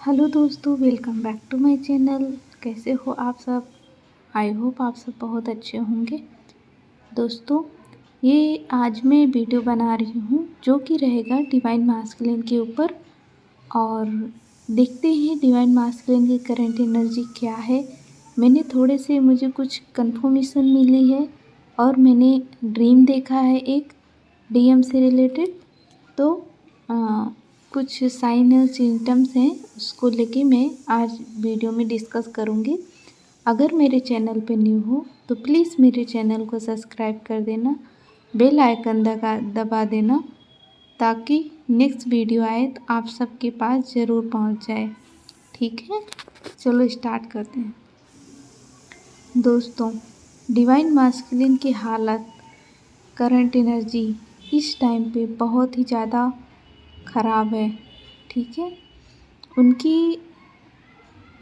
Hello दोस्तों, welcome back to my channel. कैसे हो आप सब? आई होप आप सब बहुत अच्छे होंगे। दोस्तों, ये आज मैं वीडियो बना रही हूँ जो कि रहेगा डिवाइन मास्कुलिन के ऊपर। और देखते हैं डिवाइन मास्कुलिन की करंट एनर्जी क्या है। मैंने थोड़े से मुझे कुछ कंफर्मेशन मिली है और मैंने ड्रीम देखा है एक डीएम से रिलेटेड। तो कुछ साइन और सिम्टम्स हैं, उसको लेके मैं आज वीडियो में डिस्कस करूँगी। अगर मेरे चैनल पे न्यू हो तो प्लीज़ मेरे चैनल को सब्सक्राइब कर देना, बेल आइकन दबा देना ताकि नेक्स्ट वीडियो आए तो आप सबके पास ज़रूर पहुंच जाए। ठीक है, चलो स्टार्ट करते हैं। दोस्तों, डिवाइन मास्कुलिन की हालत, करंट एनर्जी इस टाइम पे बहुत ही ज़्यादा ख़राब है। ठीक है,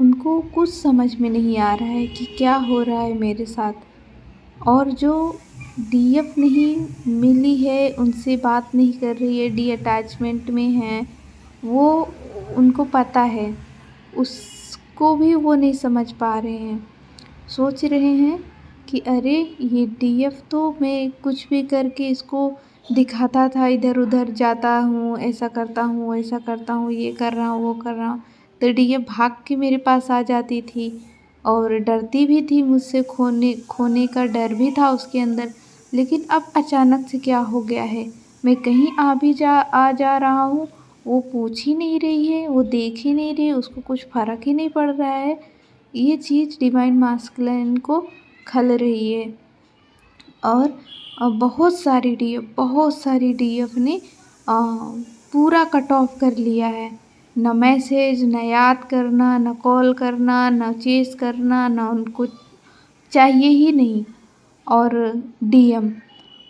उनको कुछ समझ में नहीं आ रहा है कि क्या हो रहा है मेरे साथ। और जो डीएफ नहीं मिली है, उनसे बात नहीं कर रही है, डी अटैचमेंट में है, वो उनको पता है, उसको भी वो नहीं समझ पा रहे हैं। सोच रहे हैं कि अरे ये डीएफ तो मैं कुछ भी करके इसको दिखाता था, इधर उधर जाता हूँ, ऐसा करता हूँ, वैसा करता हूँ, ये कर रहा हूँ, वो कर रहा हूँ, तो डीएफ भाग के मेरे पास आ जाती थी और डरती भी थी मुझसे, खोने का डर भी था उसके अंदर। लेकिन अब अचानक से क्या हो गया है, मैं कहीं आ जा रहा हूँ, वो पूछ ही नहीं रही है, वो देख ही नहीं रही है, उसको कुछ फ़र्क ही नहीं पड़ रहा है। ये चीज़ डिवाइन मास्कुलिन को खल रही है। और बहुत सारी डीएफ ने पूरा कट ऑफ कर लिया है। न मैसेज, न याद करना, न कॉल करना, न चेस करना, न उनको चाहिए ही नहीं। और डीएम,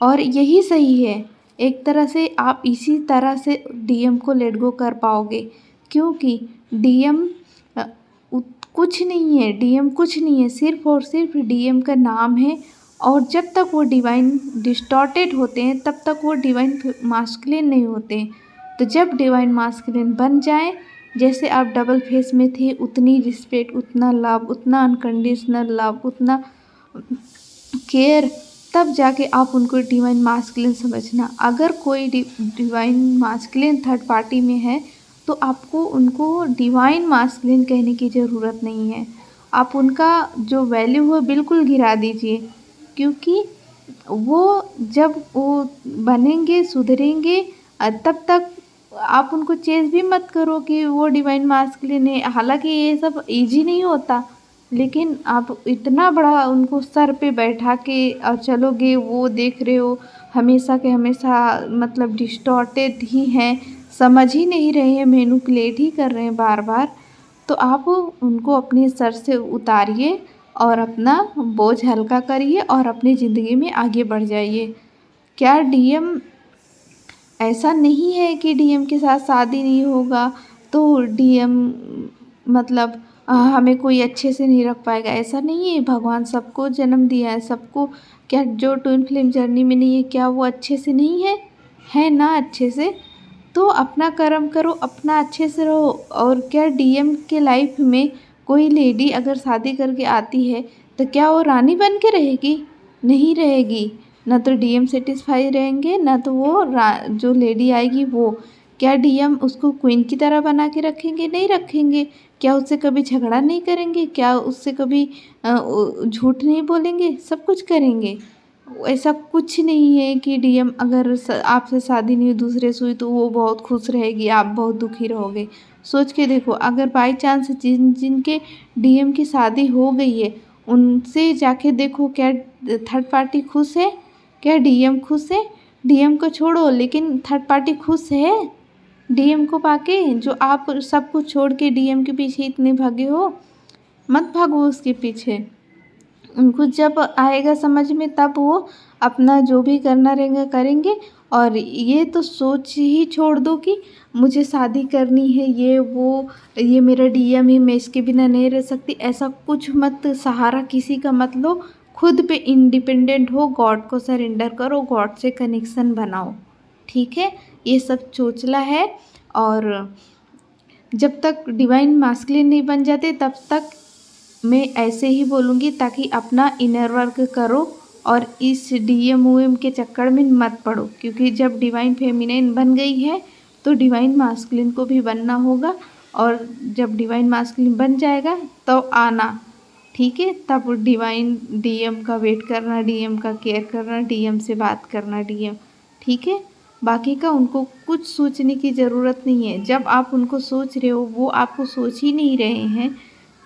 और यही सही है। एक तरह से आप इसी तरह से डीएम को लेट गो कर पाओगे, क्योंकि डीएम कुछ नहीं है, डीएम कुछ नहीं है, सिर्फ और सिर्फ डीएम का नाम है। और जब तक वो डिवाइन डिस्टॉर्टेड होते हैं तब तक वो डिवाइन मास्कुलिन नहीं होते। तो जब डिवाइन मास्कुलिन बन जाए, जैसे आप डबल फेस में थे, उतनी रिस्पेक्ट, उतना लव, उतना अनकंडीशनल लव, उतना केयर, तब जाके आप उनको डिवाइन मास्कुलिन समझना। अगर कोई डिवाइन मास्कुलिन थर्ड पार्टी में है तो आपको उनको डिवाइन मास्कुलिन कहने की ज़रूरत नहीं है। आप उनका जो वैल्यू है बिल्कुल गिरा दीजिए, क्योंकि वो जब वो बनेंगे, सुधरेंगे, तब तक आप उनको चेज़ भी मत करो कि वो डिवाइन मास्कुलिन है। हालांकि ये सब इजी नहीं होता, लेकिन आप इतना बड़ा उनको सर पे बैठा के और चलोगे, वो देख रहे हो हमेशा के हमेशा, मतलब डिस्टॉर्टेड ही हैं, समझ ही नहीं रहे हैं, मैनिपुलेट ही कर रहे हैं बार बार। तो आप उनको अपने सर से उतारिए और अपना बोझ हल्का करिए और अपनी ज़िंदगी में आगे बढ़ जाइए। क्या डीएम, ऐसा नहीं है कि डीएम के साथ शादी नहीं होगा तो डीएम मतलब हमें कोई अच्छे से नहीं रख पाएगा, ऐसा नहीं है। भगवान सबको जन्म दिया है, सबको। क्या जो ट्विन फ्लेम जर्नी में नहीं है, क्या वो अच्छे से नहीं है ना अच्छे से? तो अपना कर्म करो, अपना अच्छे से रहो। और क्या डीएम के लाइफ में कोई लेडी अगर शादी करके आती है तो क्या वो रानी बन के रहेगी? नहीं रहेगी। ना तो डीएम सेटिस्फाई रहेंगे, ना तो वो जो लेडी आएगी वो। क्या डीएम उसको क्वीन की तरह बना के रखेंगे? नहीं रखेंगे। क्या उससे कभी झगड़ा नहीं करेंगे? क्या उससे कभी झूठ नहीं बोलेंगे? सब कुछ करेंगे। ऐसा कुछ नहीं है कि डीएम अगर आपसे शादी नहीं दूसरे से हुई तो वो बहुत खुश रहेगी, आप बहुत दुखी रहोगे। सोच के देखो, अगर बाई चांस जिनके डीएम की शादी हो गई है, उनसे जाके देखो, क्या थर्ड पार्टी खुश है? क्या डीएम खुश है? डीएम को छोड़ो, लेकिन थर्ड पार्टी खुश है डीएम को पाके? जो आप सब कुछ छोड़ के डीएम के पीछे इतने भागे हो, मत भागो उसके पीछे। उनको जब आएगा समझ में तब वो अपना जो भी करना रहेगा करेंगे। और ये तो सोच ही छोड़ दो कि मुझे शादी करनी है, ये वो, ये मेरा डीएम है, मैं इसके बिना नहीं रह सकती, ऐसा कुछ मत, सहारा किसी का मत लो। खुद पे इंडिपेंडेंट हो, गॉड को सरेंडर करो, गॉड से कनेक्शन बनाओ। ठीक है, ये सब चोचला है। और जब तक डिवाइन मास्कुलिन नहीं बन जाते तब तक मैं ऐसे ही बोलूँगी, ताकि अपना इनर वर्क करो और इस DMOM के चक्कर में मत पड़ो। क्योंकि जब डिवाइन फेमिनिन बन गई है तो डिवाइन मास्कुलिन को भी बनना होगा, और जब डिवाइन मास्कुलिन बन जाएगा तो आना, ठीक है। तब डिवाइन DM का वेट करना, DM का केयर करना, DM से बात करना, DM, ठीक है। बाकी का उनको कुछ सोचने की ज़रूरत नहीं है। जब आप उनको सोच रहे हो, वो आपको सोच ही नहीं रहे हैं,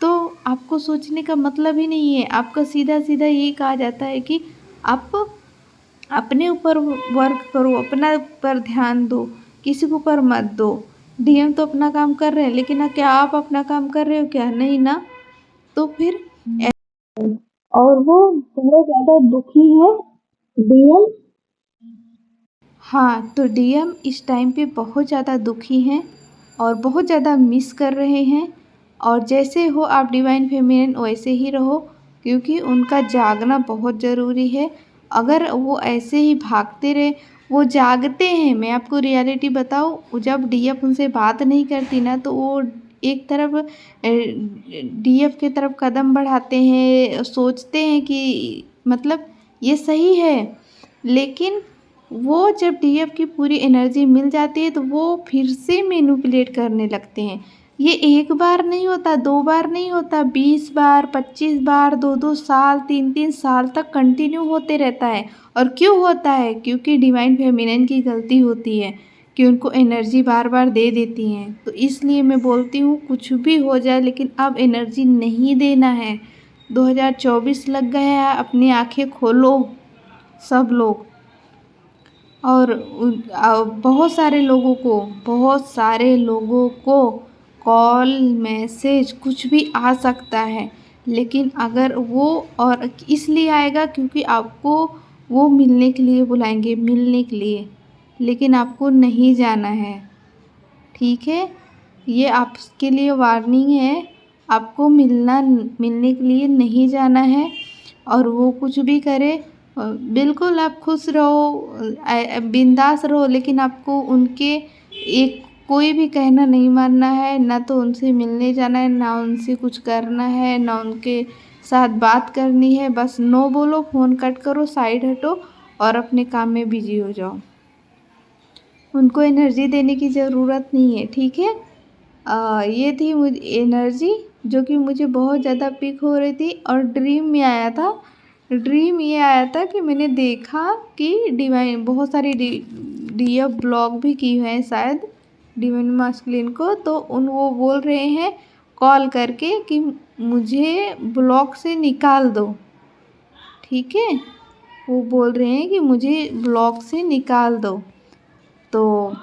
तो आपको सोचने का मतलब ही नहीं है। आपका सीधा सीधा यही कहा जाता है कि आप अपने ऊपर वर्क करो, अपना पर ध्यान दो, किसी के ऊपर मत दो। DM तो अपना काम कर रहे हैं, लेकिन क्या आप अपना काम कर रहे हो? क्या नहीं ना। तो फिर और वो बहुत ज़्यादा दुखी है DM। हाँ, तो DM इस टाइम पे बहुत ज़्यादा दुखी हैं और बहुत ज़्यादा मिस कर रहे हैं। और जैसे हो आप डिवाइन फेमिनिन वैसे ही रहो, क्योंकि उनका जागना बहुत ज़रूरी है। अगर वो ऐसे ही भागते रहे, वो जागते हैं। मैं आपको रियलिटी बताऊँ, जब DF उनसे बात नहीं करती ना, तो वो एक तरफ DF की तरफ कदम बढ़ाते हैं, सोचते हैं कि मतलब ये सही है। लेकिन वो जब DF की पूरी एनर्जी मिल जाती है तो वो फिर से मैनिपुलेट करने लगते हैं। ये एक बार नहीं होता, 2 बार नहीं होता, 20 बार, 25 बार, 2-2 साल, 3-3 साल तक कंटिन्यू होते रहता है। और क्यों होता है? क्योंकि डिवाइन फेमिनिन की गलती होती है कि उनको एनर्जी बार बार दे देती हैं। तो इसलिए मैं बोलती हूँ, कुछ भी हो जाए लेकिन अब एनर्जी नहीं देना है। 2024 लग गया है, अपनी आँखें खोलो सब लोग। और बहुत सारे लोगों को कॉल, मैसेज कुछ भी आ सकता है, लेकिन अगर वो, और इसलिए आएगा क्योंकि आपको वो मिलने के लिए बुलाएंगे, मिलने के लिए, लेकिन आपको नहीं जाना है, ठीक है। ये आपके लिए वार्निंग है, आपको मिलने के लिए नहीं जाना है। और वो कुछ भी करे, बिल्कुल आप खुश रहो, बिंदास रहो, लेकिन आपको उनके एक कोई भी कहना नहीं मानना है। ना तो उनसे मिलने जाना है, ना उनसे कुछ करना है, ना उनके साथ बात करनी है। बस नो बोलो, फ़ोन कट करो, साइड हटो और अपने काम में बिजी हो जाओ। उनको एनर्जी देने की ज़रूरत नहीं है, ठीक है। ये थी मुझे एनर्जी जो कि मुझे बहुत ज़्यादा पिक हो रही थी। और ड्रीम ये आया था कि मैंने देखा कि डिवाइन बहुत सारी DF ब्लॉग भी की हुए हैं शायद डिवाइन मास्कुलिन को। तो वो बोल रहे हैं कॉल करके कि मुझे ब्लॉग से निकाल दो, ठीक है। वो बोल रहे हैं कि मुझे ब्लॉग से निकाल दो। तो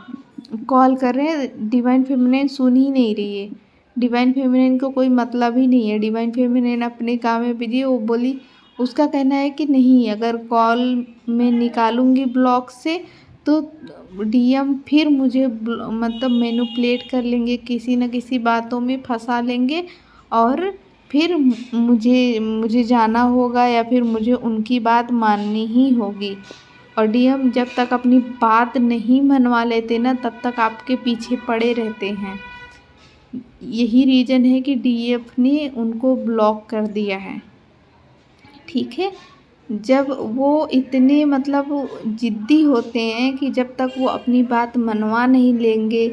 कॉल कर रहे हैं, डिवाइन फेमिनिन सुन ही नहीं रही है। डिवाइन फेमिनिन को कोई मतलब ही नहीं है, डिवाइन फेमिनिन अपने काम में बिजी है। वो बोली, उसका कहना है कि नहीं, अगर कॉल मैं निकालूंगी ब्लॉक से तो DM फिर मुझे मतलब मैनिपुलेट कर लेंगे, किसी न किसी बातों में फंसा लेंगे, और फिर मुझे जाना होगा, या फिर मुझे उनकी बात माननी ही होगी। और DM जब तक अपनी बात नहीं मनवा लेते ना, तब तक आपके पीछे पड़े रहते हैं। यही रीज़न है कि DF ने उनको ब्लॉक कर दिया है, ठीक है। जब वो इतने मतलब ज़िद्दी होते हैं कि जब तक वो अपनी बात मनवा नहीं लेंगे,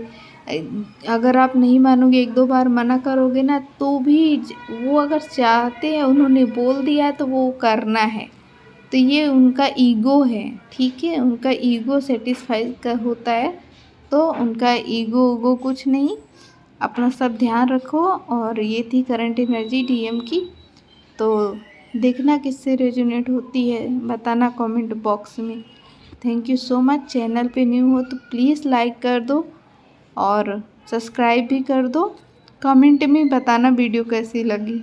अगर आप नहीं मानोगे, 1-2 बार मना करोगे ना, तो भी वो अगर चाहते हैं, उन्होंने बोल दिया है तो वो करना है। तो ये उनका ईगो है, ठीक है। उनका ईगो सेटिस्फाई का होता है, तो उनका ईगो कुछ नहीं। अपना सब ध्यान रखो। और ये थी करंट एनर्जी DM की। तो देखना किससे रेजोनेट होती है, बताना कमेंट बॉक्स में। Thank you so much. Channel पे न्यू हो तो प्लीज़ लाइक कर दो और सब्सक्राइब भी कर दो। कमेंट में बताना वीडियो कैसी लगी।